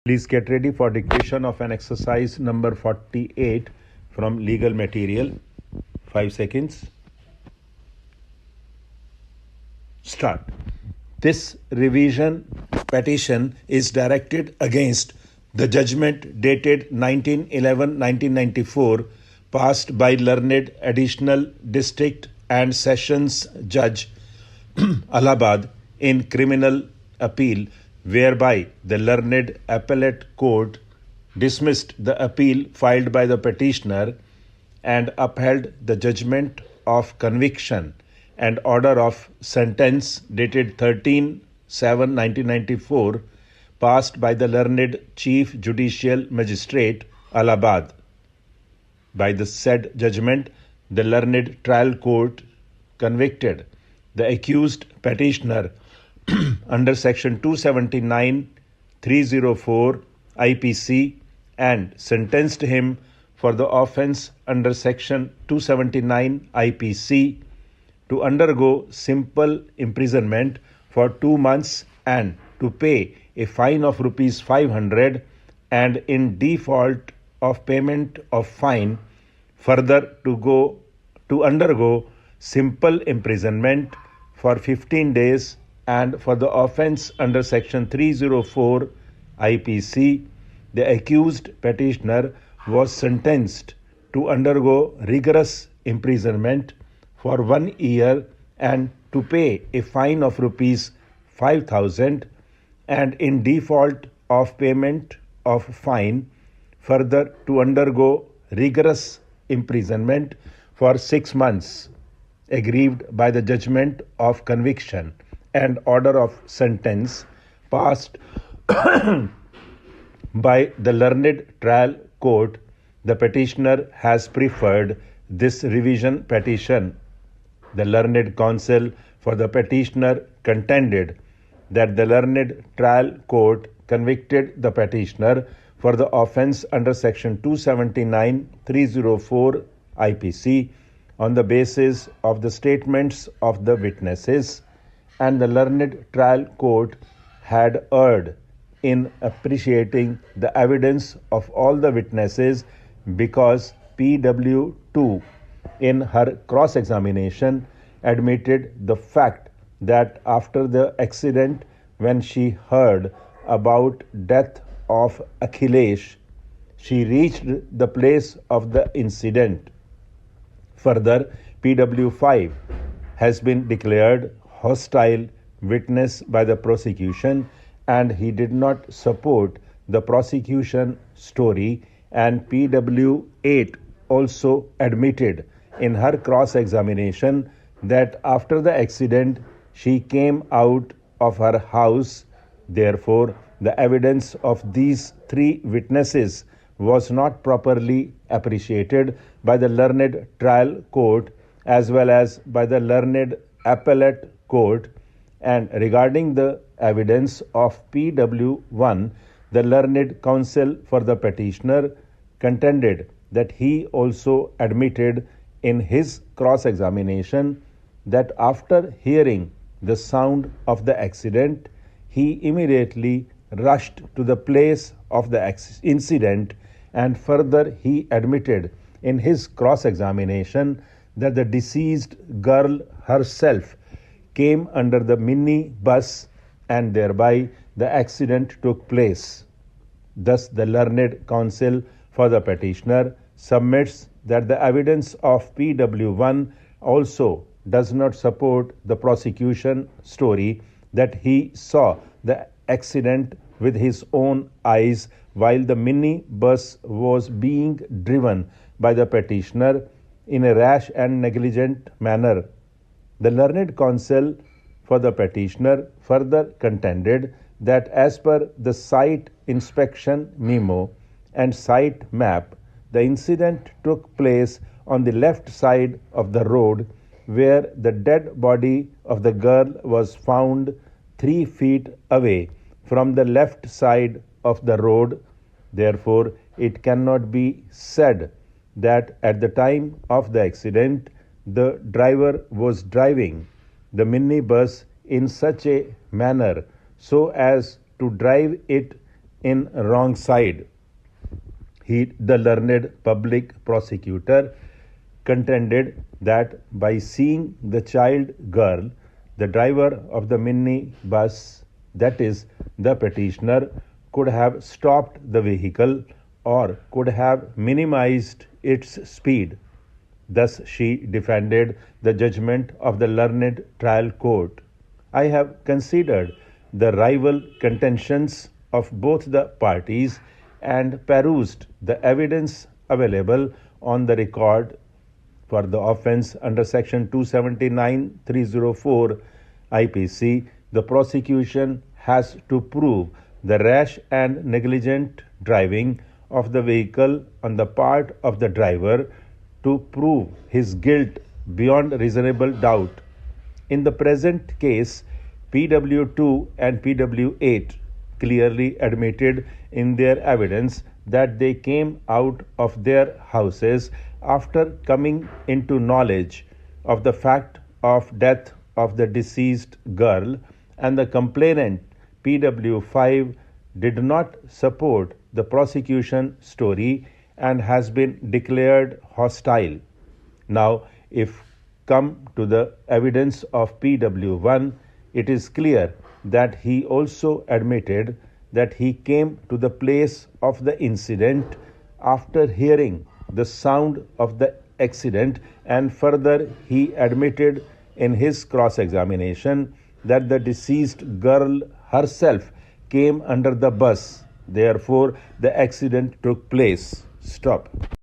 Please get ready for dictation of an exercise number 48 from legal material. 5 seconds. Start. This revision petition is directed against the judgment dated 19/11/1994 passed by learned Additional District and Sessions Judge Allahabad in criminal appeal, whereby the learned appellate court dismissed the appeal filed by the petitioner and upheld the judgment of conviction and order of sentence dated 13/7/1994 passed by the learned Chief Judicial Magistrate, Allahabad. By the said judgment, the learned trial court convicted the accused petitioner under Section 279-304 IPC and sentenced him for the offence under Section 279 IPC to undergo simple imprisonment for 2 months and to pay a fine of Rs 500, and in default of payment of fine, further to undergo simple imprisonment for 15 days, and for the offence under Section 304 IPC, the accused petitioner was sentenced to undergo rigorous imprisonment for 1 year and to pay a fine of Rs 5,000, and in default of payment of fine, further to undergo rigorous imprisonment for 6 months, aggrieved by the judgment of conviction and order of sentence passed by the learned trial court. The petitioner has preferred this revision petition. The learned counsel for the petitioner contended that the learned trial court convicted the petitioner for the offence under Section 279-304 IPC on the basis of the statements of the witnesses, and the learned trial court had erred in appreciating the evidence of all the witnesses because PW2 in her cross-examination admitted the fact that after the accident, when she heard about death of Akhilesh, she reached the place of the incident. Further, PW5 has been declared hostile witness by the prosecution, and he did not support the prosecution story, and PW8 also admitted in her cross-examination that after the accident she came out of her house. Therefore, the evidence of these 3 witnesses was not properly appreciated by the learned trial court as well as by the learned appellate court. And regarding the evidence of PW1, the learned counsel for the petitioner contended that he also admitted in his cross-examination that after hearing the sound of the accident, he immediately rushed to the place of the incident, and further he admitted in his cross-examination that the deceased girl herself came under the mini bus and thereby the accident took place. Thus, the learned counsel for the petitioner submits that the evidence of PW1 also does not support the prosecution story that he saw the accident with his own eyes while the mini bus was being driven by the petitioner in a rash and negligent manner. The learned counsel for the petitioner further contended that as per the site inspection memo and site map, the incident took place on the left side of the road, where the dead body of the girl was found 3 feet away from the left side of the road. Therefore, it cannot be said that at the time of the accident, the driver was driving the minibus in such a manner so as to drive it in wrong side. The learned public prosecutor contended that by seeing the child girl, the driver of the minibus, that is, the petitioner, could have stopped the vehicle or could have minimized its speed. Thus, she defended the judgment of the learned trial court. I have considered the rival contentions of both the parties and perused the evidence available on the record for the offence under section 279-304 IPC. The prosecution has to prove the rash and negligent driving of the vehicle on the part of the driver to prove his guilt beyond reasonable doubt. In the present case, PW2 and PW8 clearly admitted in their evidence that they came out of their houses after coming into knowledge of the fact of death of the deceased girl, and the complainant PW5 did not support the prosecution story and has been declared hostile. Now, if come to the evidence of PW1, it is clear that he also admitted that he came to the place of the incident after hearing the sound of the accident, and further he admitted in his cross-examination that the deceased girl herself came under the bus. Therefore, the accident took place. Stop.